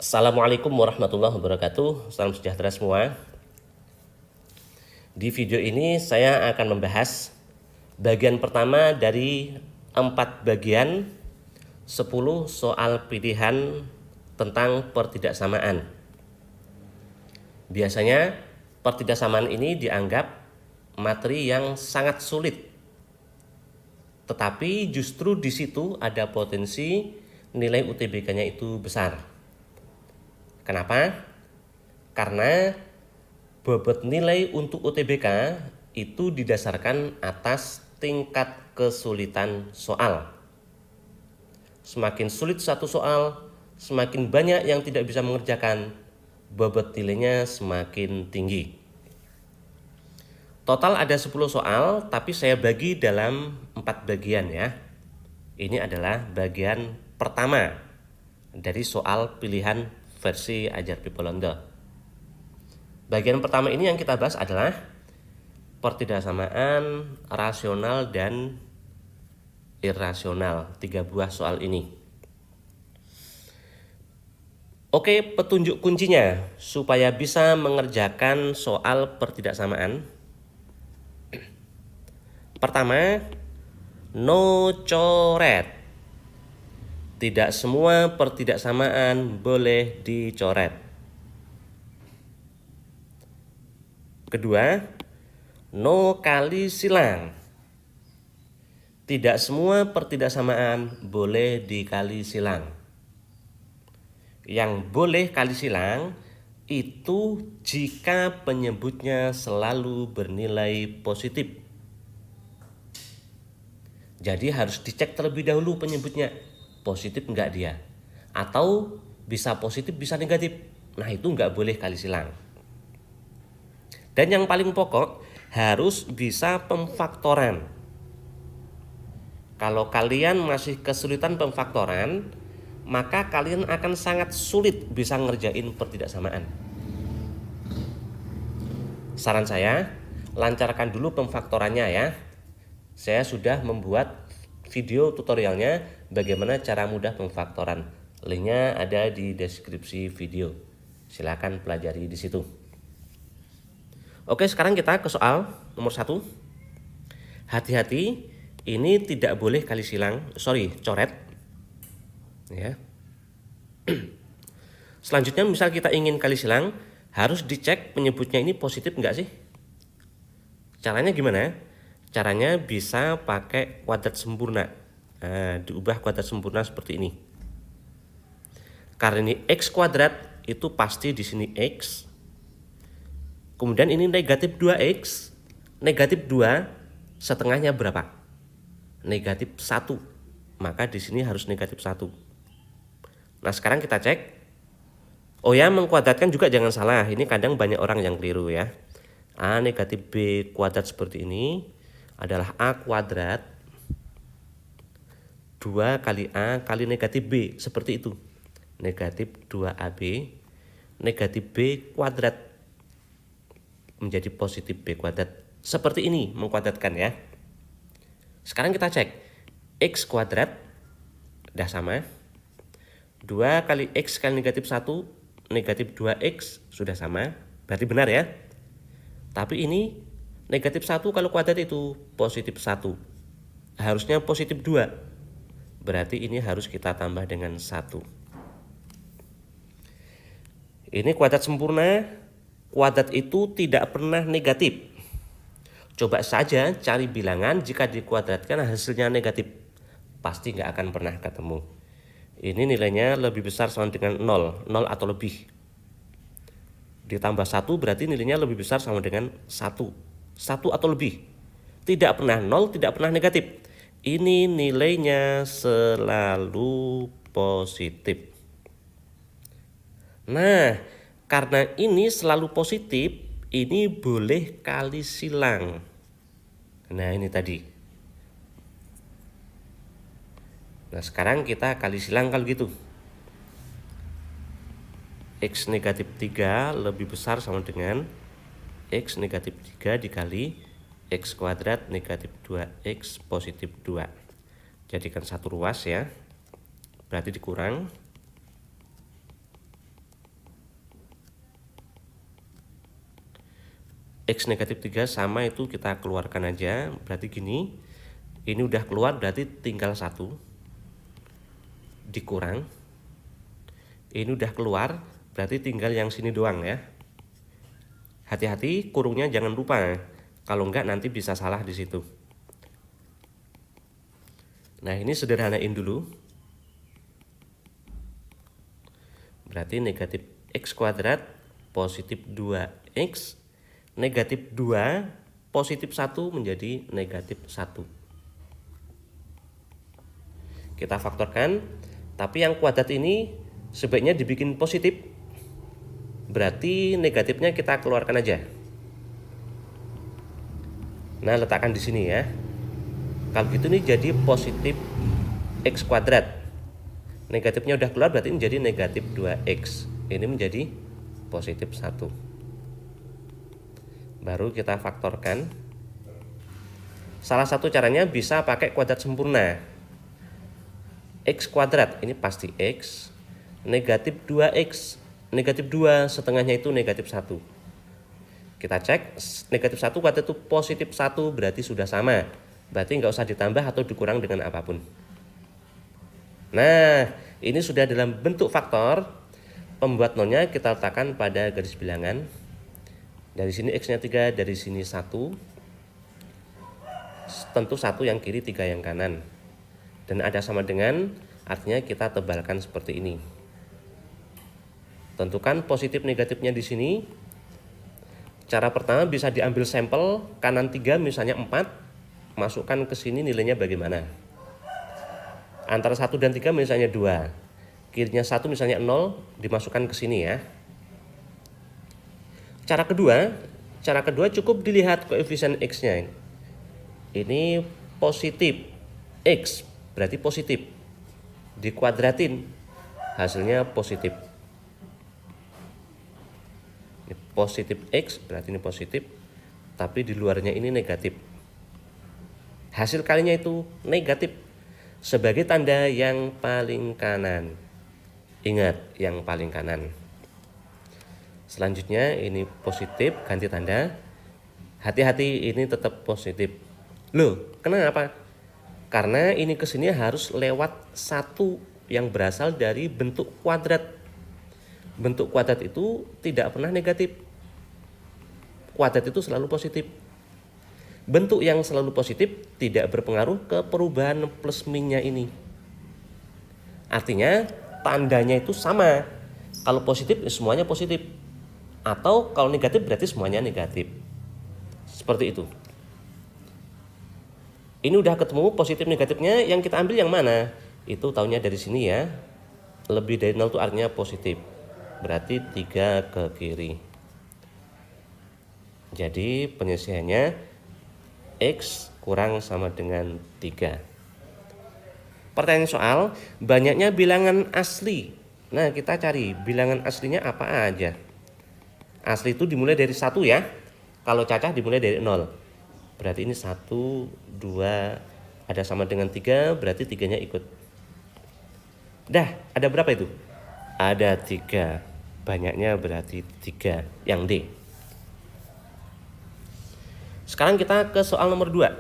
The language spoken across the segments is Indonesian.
Assalamualaikum warahmatullahi wabarakatuh. Salam sejahtera semua. Di video ini saya akan membahas bagian pertama dari 4 bagian 10 soal pilihan tentang pertidaksamaan. Biasanya pertidaksamaan ini dianggap materi yang sangat sulit. Tetapi justru di situ ada potensi nilai UTBK-nya itu besar. Kenapa? Karena bobot nilai untuk UTBK itu didasarkan atas tingkat kesulitan soal. Semakin sulit satu soal, semakin banyak yang tidak bisa mengerjakan, bobot nilainya semakin tinggi. Total ada 10 soal, tapi saya bagi dalam 4 bagian ya. Ini adalah bagian pertama dari soal pilihan versi Ajar Pipolondo. Bagian pertama ini yang kita bahas adalah pertidaksamaan rasional dan irasional. 3 buah soal ini. Oke, petunjuk kuncinya supaya bisa mengerjakan soal pertidaksamaan. Pertama, no coret. Tidak semua pertidaksamaan boleh dicoret. Kedua, no kali silang. Tidak semua pertidaksamaan boleh dikali silang. Yang boleh kali silang itu jika penyebutnya selalu bernilai positif. Jadi harus dicek terlebih dahulu penyebutnya positif enggak dia, atau bisa positif bisa negatif. Nah itu enggak boleh kali silang. Dan yang paling pokok harus bisa pemfaktoran. Kalau kalian masih kesulitan pemfaktoran, maka kalian akan sangat sulit bisa ngerjain pertidaksamaan. Saran saya, lancarkan dulu pemfaktorannya ya. Saya sudah membuat video tutorialnya bagaimana cara mudah pemfaktoran. Linknya ada di deskripsi video. Silakan pelajari di situ. Oke, sekarang kita ke soal nomor 1. Hati-hati, ini tidak boleh kali silang, coret. Ya. Selanjutnya misal kita ingin kali silang, harus dicek penyebutnya ini positif enggak sih? Caranya gimana? Caranya bisa pakai kuadrat sempurna. Nah, diubah kuadrat sempurna seperti ini. Karena ini x kuadrat itu pasti di sini x. Kemudian ini negatif 2x. Negatif 2 setengahnya berapa? Negatif 1. Maka di sini harus negatif 1. Nah, sekarang kita cek. Oh ya, mengkuadratkan juga jangan salah. Ini kadang banyak orang yang keliru ya. A negatif B kuadrat seperti ini adalah A kuadrat 2 kali A kali negatif B, seperti itu. Negatif 2AB negatif B kuadrat menjadi positif B kuadrat. Seperti ini mengkuadratkan ya. Sekarang kita cek. X kuadrat udah sama. 2 kali X kali negatif 1 negatif 2X sudah sama. Berarti benar ya. Tapi ini negatif 1 kalau kuadrat itu positif 1. Harusnya positif 2. Berarti ini harus kita tambah dengan 1. Ini kuadrat sempurna. Kuadrat itu tidak pernah negatif. Coba saja cari bilangan jika dikuadratkan hasilnya negatif. Pasti nggak akan pernah ketemu. Ini nilainya lebih besar sama dengan 0. 0 atau lebih. Ditambah 1 berarti nilainya lebih besar sama dengan 1. 1 atau lebih. Tidak pernah 0, tidak pernah negatif. Ini nilainya selalu positif. Nah, karena ini selalu positif, ini boleh kali silang. Nah, ini tadi. Nah, sekarang kita kali silang kalau gitu. X negatif 3 lebih besar sama dengan X negatif 3 dikali X kuadrat negatif 2X positif 2. Jadikan satu ruas ya. Berarti dikurang X negatif 3 sama itu kita keluarkan aja. Berarti gini, ini udah keluar berarti tinggal 1 dikurang. Ini udah keluar berarti tinggal yang sini doang ya. Hati-hati kurungnya jangan lupa. Kalau enggak nanti bisa salah di situ. Nah, ini sederhanain dulu. Berarti negatif X kuadrat positif 2X, negatif 2 positif 1 menjadi negatif 1. Kita faktorkan, tapi yang kuadrat ini sebaiknya dibikin positif. Berarti negatifnya kita keluarkan aja. Nah, letakkan di sini ya. Kalau gitu ini jadi positif X kuadrat. Negatifnya udah keluar berarti menjadi negatif 2X. Ini menjadi positif 1. Baru kita faktorkan. Salah satu caranya bisa pakai kuadrat sempurna. X kuadrat, ini pasti X. Negatif 2X. Negatif 2 setengahnya itu negatif 1. Kita cek, negatif 1 kuadrat itu positif 1 berarti sudah sama. Berarti nggak usah ditambah atau dikurang dengan apapun. Nah, ini sudah dalam bentuk faktor. Pembuat nolnya kita letakkan pada garis bilangan. Dari sini X-nya 3, dari sini 1. Tentu 1 yang kiri, 3 yang kanan. Dan ada sama dengan, artinya kita tebalkan seperti ini. Tentukan positif negatifnya di sini. Cara pertama bisa diambil sampel, kanan 3 misalnya 4. Masukkan ke sini nilainya bagaimana. Antara 1 dan 3 misalnya 2. Kirinya 1 misalnya 0, dimasukkan ke sini ya. Cara kedua cukup dilihat koefisien X-nya. Ini positif X, berarti positif. Dikuadratin, hasilnya positif. Ini positif X, berarti ini positif. Tapi di luarnya ini negatif. Hasil kalinya itu negatif sebagai tanda yang paling kanan. Ingat, yang paling kanan. Selanjutnya ini positif, ganti tanda. Hati-hati ini tetap positif. Loh, kenapa? Karena ini ke sini harus lewat 1 yang berasal dari bentuk kuadrat. Bentuk kuadrat itu tidak pernah negatif. Kuadrat itu selalu positif. Bentuk yang selalu positif tidak berpengaruh ke perubahan plus minusnya ini. Artinya tandanya itu sama. Kalau positif semuanya positif. Atau kalau negatif berarti semuanya negatif. Seperti itu. Ini udah ketemu positif negatifnya, yang kita ambil yang mana? Itu taunya dari sini ya. Lebih dari 0 itu artinya positif. Berarti 3 ke kiri. Jadi penyelesaiannya X kurang sama dengan 3. Pertanyaan soal, banyaknya bilangan asli. Nah, kita cari bilangan aslinya apa aja. Asli itu dimulai dari 1 ya. Kalau cacah dimulai dari 0. Berarti ini 1, 2, ada sama dengan 3, berarti 3-nya ikut. Dah, ada berapa itu? Ada 3. Banyaknya berarti 3, yang D. Sekarang kita ke soal nomor 2.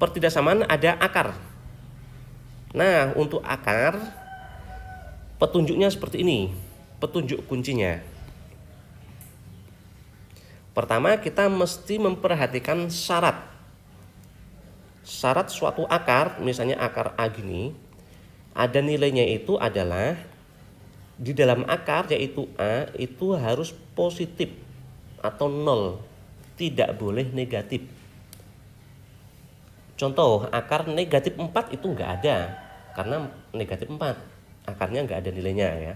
Pertidaksamaan ada akar. Nah, untuk akar, petunjuknya seperti ini. Petunjuk kuncinya. Pertama, kita mesti memperhatikan syarat. Syarat suatu akar, misalnya akar A gini, ada nilainya itu adalah di dalam akar yaitu A itu harus positif atau 0. Tidak boleh negatif. Contoh, akar negatif 4 itu enggak ada. Karena negatif 4. Akarnya enggak ada nilainya ya.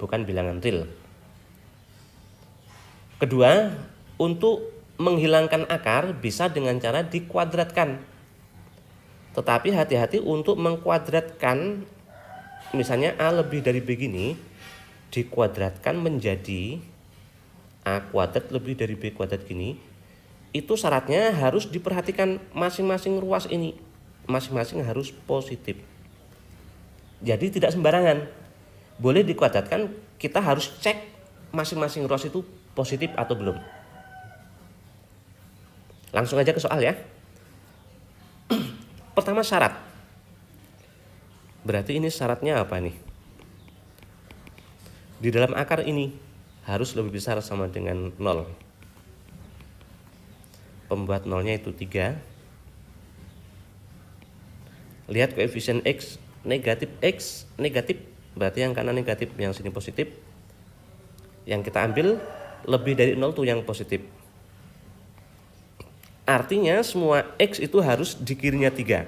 Bukan bilangan real. Kedua, untuk menghilangkan akar bisa dengan cara dikuadratkan. Tetapi hati-hati untuk mengkuadratkan, misalnya A lebih dari B gini, dikuadratkan menjadi A kuadrat lebih dari B kuadrat gini, itu syaratnya harus diperhatikan masing-masing ruas ini. Masing-masing harus positif. Jadi tidak sembarangan. Boleh dikuadratkan, kita harus cek masing-masing ruas itu positif atau belum. Langsung aja ke soal ya. Pertama syarat. Berarti ini syaratnya apa nih? Di dalam akar ini harus lebih besar sama dengan 0. Pembuat nolnya itu 3. Lihat koefisien X negatif, berarti yang kanan negatif, yang sini positif. Yang kita ambil lebih dari 0 tuh yang positif. Artinya semua X itu harus di kirinya 3.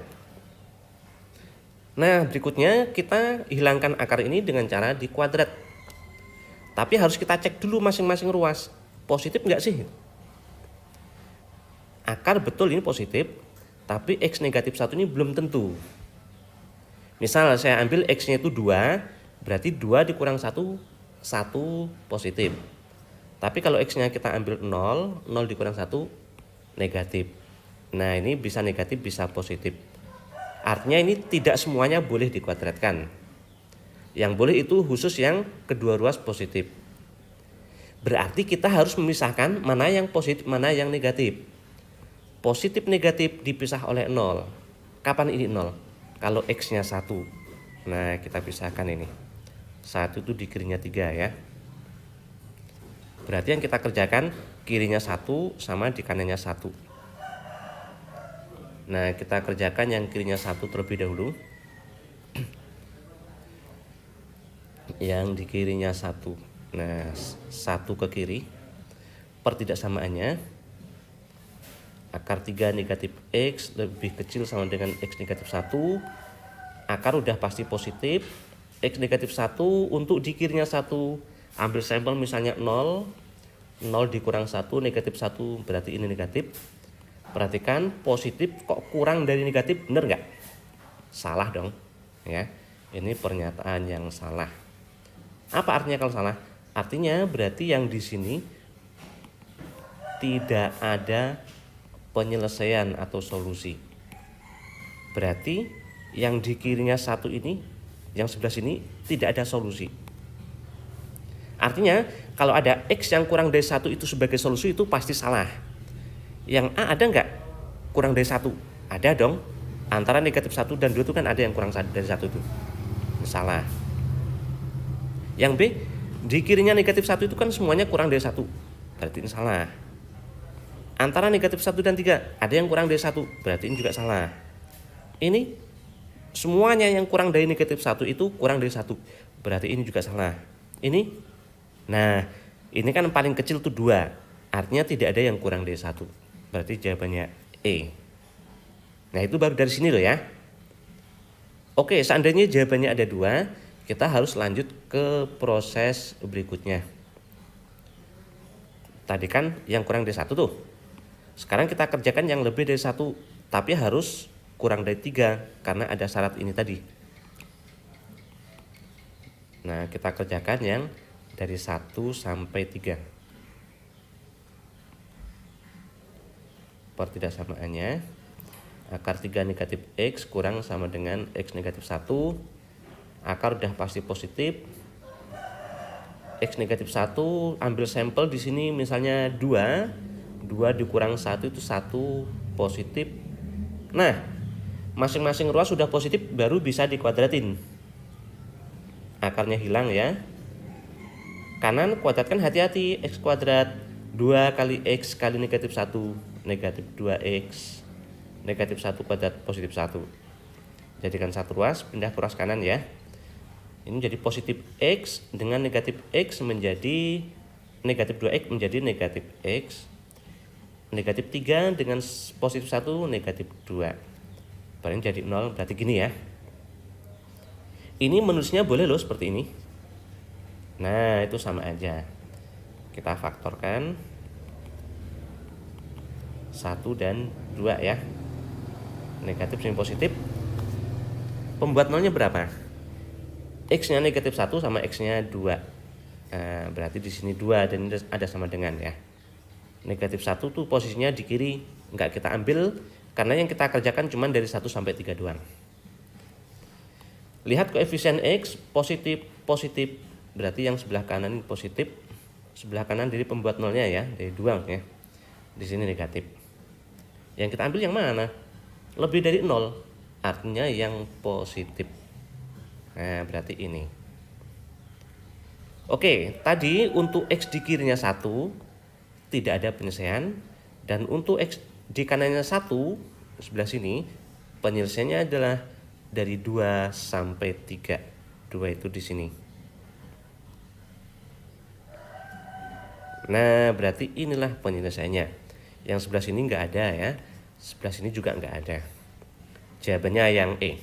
Nah, berikutnya kita hilangkan akar ini dengan cara dikuadrat. Tapi harus kita cek dulu masing-masing ruas. Positif enggak sih? Akar betul ini positif, tapi X negatif 1 ini belum tentu. Misal saya ambil X-nya itu 2, berarti 2 dikurang 1, 1 positif. Tapi kalau X-nya kita ambil 0, 0 dikurang 1 negatif. Nah, ini bisa negatif, bisa positif. Artinya ini tidak semuanya boleh dikuadratkan. Yang boleh itu khusus yang kedua ruas positif. Berarti kita harus memisahkan mana yang positif, mana yang negatif. Positif negatif dipisah oleh 0. Kapan ini 0? Kalau X-nya 1. Nah, kita pisahkan ini. 1 itu di kirinya 3 ya. Berarti yang kita kerjakan kirinya 1 sama di kanannya 1. Nah, kita kerjakan yang kirinya 1 terlebih dahulu. Yang di kirinya 1. Nah, 1 ke kiri. Pertidaksamaannya akar 3 negatif X lebih kecil sama dengan X negatif 1. Akar udah pasti positif. X negatif 1 untuk di kirinya 1. Ambil sampel misalnya 0. 0 dikurang 1 negatif 1, berarti ini negatif. Perhatikan positif kok kurang dari negatif, bener nggak? Salah dong ya. Ini pernyataan yang salah. Apa artinya kalau salah? Artinya berarti yang di sini tidak ada penyelesaian atau solusi. Berarti yang di kirinya 1 ini, yang sebelah sini tidak ada solusi. Artinya kalau ada X yang kurang dari 1 itu sebagai solusi itu pasti salah. Yang A ada nggak kurang dari 1? Ada dong. Antara negatif 1 dan 2 itu kan ada yang kurang dari 1 itu. Salah. Yang B, di kirinya negatif 1 itu kan semuanya kurang dari 1. Berarti ini salah. Antara negatif 1 dan 3 ada yang kurang dari 1. Berarti ini juga salah. Ini semuanya yang kurang dari negatif 1 itu kurang dari 1. Berarti ini juga salah. Ini, nah ini kan paling kecil tuh 2. Artinya tidak ada yang kurang dari 1. Berarti jawabannya E. Nah itu baru dari sini loh ya. Oke, seandainya jawabannya ada 2, kita harus lanjut ke proses berikutnya. Tadi kan yang kurang dari 1 tuh. Sekarang kita kerjakan yang lebih dari 1, tapi harus kurang dari 3 karena ada syarat ini tadi. Nah, kita kerjakan yang dari 1 sampai 3. Pertidaksamaannya akar 3 negatif X kurang sama dengan X negatif 1. Akar udah pasti positif. X negatif 1 ambil sampel di sini misalnya 2 dikurang 1 itu 1 positif. Nah, masing-masing ruas sudah positif baru bisa dikuadratin. Akarnya hilang ya. Kanan kuadratkan hati-hati, X kuadrat 2 kali X kali negatif 1, negatif 2X, negatif 1 kuadrat positif 1. Jadikan satu ruas, pindah ke ruas kanan ya. Ini jadi positif X dengan negatif X menjadi negatif 2X menjadi negatif X. Negatif 3 dengan positif 1 negatif 2. Paling jadi 0, berarti gini ya. Ini menulisnya boleh loh seperti ini. Nah itu sama aja. Kita faktorkan 1 dan 2 ya. Negatif sama positif. Pembuat nolnya berapa? X-nya negatif 1 sama X-nya 2. Nah, berarti di sini 2 dan ini ada sama dengan ya. Negatif 1 tuh posisinya di kiri, nggak kita ambil karena yang kita kerjakan cuma dari 1 sampai 3 doang. Lihat koefisien X positif, positif. Berarti yang sebelah kanan positif, sebelah kanan dari pembuat nolnya ya, dari 2 ya. Di sini negatif. Yang kita ambil yang mana? Lebih dari 0, artinya yang positif. Nah, berarti ini. Oke, tadi untuk X di kirinya 1 tidak ada penyelesaian. Dan untuk X di kanannya 1 sebelah sini, penyelesaiannya adalah dari 2 sampai 3. 2 itu di sini. Nah, berarti inilah penyelesaiannya. Yang sebelah sini nggak ada ya. Sebelah sini juga nggak ada. Jawabannya yang E.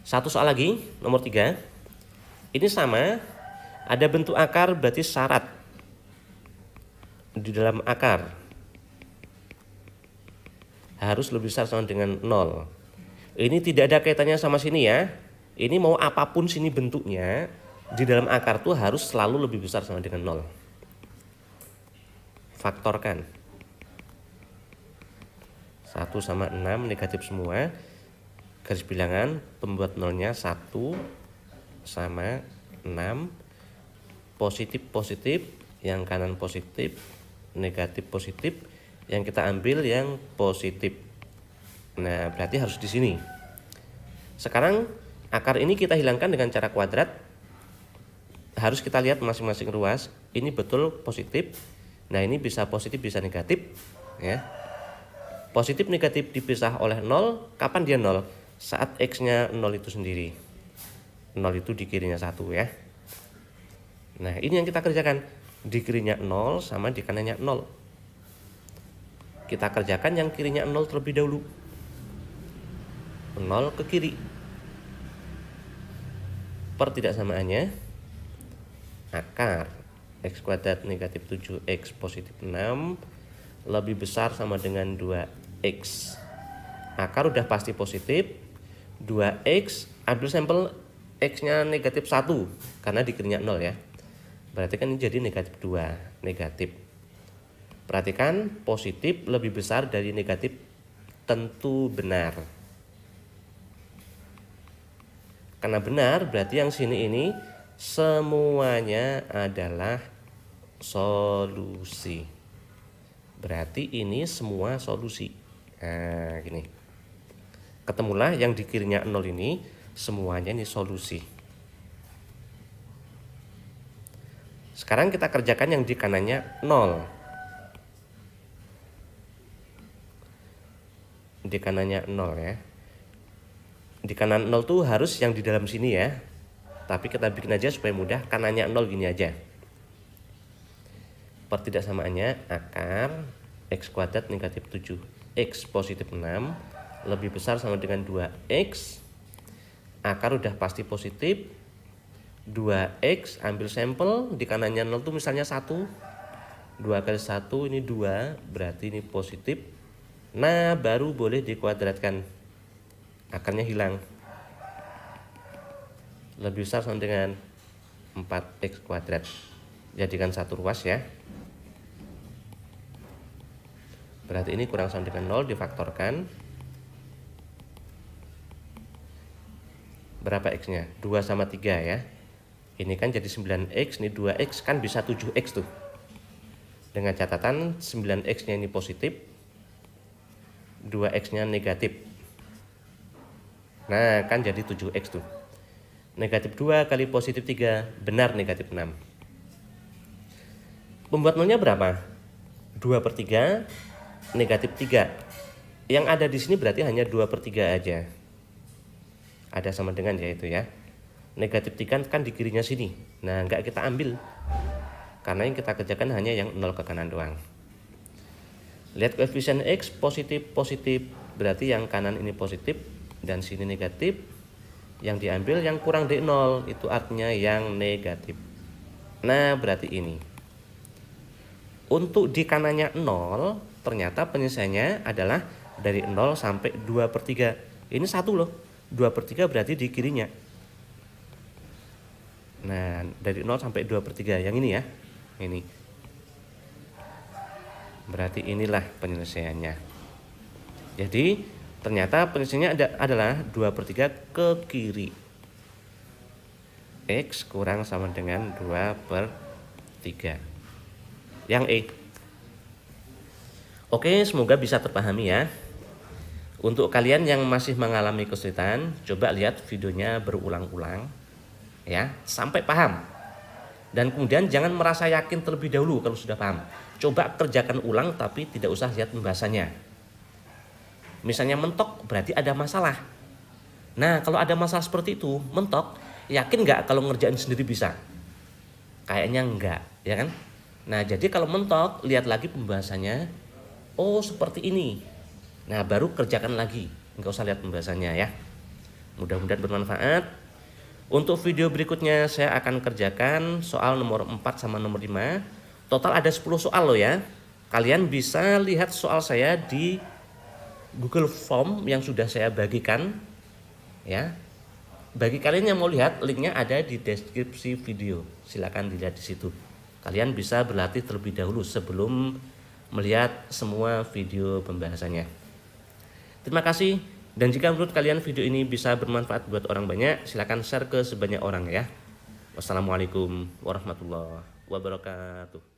Satu soal lagi, nomor 3. Ini sama, ada bentuk akar berarti syarat di dalam akar harus lebih besar sama dengan 0. Ini tidak ada kaitannya sama sini ya. Ini mau apapun sini bentuknya, di dalam akar tuh harus selalu lebih besar sama dengan 0. Faktorkan. 1 sama 6 negatif semua. Garis bilangan pembuat nolnya 1 sama 6. Positif, yang kanan positif, negatif positif, yang kita ambil yang positif. Nah, berarti harus di sini. Sekarang akar ini kita hilangkan dengan cara kuadrat. Harus kita lihat masing-masing ruas. Ini betul positif. Nah, ini bisa positif bisa negatif ya. Positif negatif dipisah oleh 0. Kapan dia 0? Saat X-nya 0 itu sendiri. 0 itu di kirinya 1 ya. Nah, ini yang kita kerjakan. Di kirinya 0 sama di kanannya 0. Kita kerjakan yang kirinya 0 terlebih dahulu. 0 ke kiri. Pertidaksamaannya, akar X kuadrat negatif 7X positif 6 lebih besar sama dengan 2X. Akar udah pasti positif. 2X, ambil sampel X-nya negatif 1 karena di kirinya 0 ya. Berarti kan ini jadi negatif 2, negatif. Perhatikan, positif lebih besar dari negatif tentu benar. Karena benar berarti yang sini ini semuanya adalah solusi. Berarti ini semua solusi. Nah, gini. Ketemulah yang di kirinya 0 ini semuanya ini solusi. Sekarang kita kerjakan yang di kanannya 0. Di kanannya 0 ya. Di kanan 0 tuh harus yang di dalam sini ya. Tapi kita bikin aja supaya mudah, kanannya 0 gini aja. Pertidaksamaannya akar X kuadrat negatif 7X positif 6 lebih besar sama dengan 2X. Akar udah pasti positif. 2X, ambil sampel, di kanannya 0 tuh misalnya 1. 2 kali 1 ini 2, berarti ini positif. Nah, baru boleh dikuadratkan. Akarnya hilang. Lebih besar sama dengan 4X kuadrat. Jadikan satu ruas ya. Berarti ini kurang sama dengan 0, difaktorkan. Berapa X-nya? 2 sama 3 ya. Ini kan jadi 9X, ini 2X, kan bisa 7X tuh. Dengan catatan 9X-nya ini positif, 2X-nya negatif. Nah, kan jadi 7X tuh. Negatif 2 kali positif 3, benar negatif 6. Pembuat nolnya berapa? 2/3, negatif 3. Yang ada di sini berarti hanya 2/3 aja. Ada sama dengan yaitu ya. Negatif 3 kan di kirinya sini. Nah, nggak kita ambil. Karena yang kita kerjakan hanya yang 0 ke kanan doang. Lihat koefisien X positif. Berarti yang kanan ini positif dan sini negatif. Yang diambil yang kurang dari 0, itu artinya yang negatif. Nah, berarti ini. Untuk di kanannya 0, ternyata penyelesaiannya adalah dari 0 sampai 2/3. Ini 1 loh. 2/3 berarti di kirinya. Nah, dari 0 sampai 2/3 yang ini ya. Ini. Berarti inilah penyelesaiannya. Jadi, ternyata penyelesaiannya adalah 2/3 ke kiri. X kurang sama dengan 2/3. Yang E. Oke, semoga bisa terpahami ya. Untuk kalian yang masih mengalami kesulitan, coba lihat videonya berulang-ulang ya, sampai paham. Dan kemudian jangan merasa yakin terlebih dahulu kalau sudah paham. Coba kerjakan ulang tapi tidak usah lihat pembahasannya. Misalnya mentok berarti ada masalah. Nah, kalau ada masalah seperti itu, mentok, yakin nggak kalau ngerjain sendiri bisa? Kayaknya enggak, ya kan? Nah, jadi kalau mentok, lihat lagi pembahasannya. Oh, seperti ini. Nah, baru kerjakan lagi. Nggak usah lihat pembahasannya ya. Mudah-mudahan bermanfaat. Untuk video berikutnya saya akan kerjakan soal nomor 4 sama nomor 5. Total ada 10 soal loh ya. Kalian bisa lihat soal saya di Google Form yang sudah saya bagikan ya. Bagi kalian yang mau lihat, linknya ada di deskripsi video. Silakan dilihat di situ. Kalian bisa berlatih terlebih dahulu sebelum melihat semua video pembahasannya. Terima kasih. Dan jika menurut kalian video ini bisa bermanfaat buat orang banyak, silakan share ke sebanyak orang ya. Wassalamualaikum warahmatullahi wabarakatuh.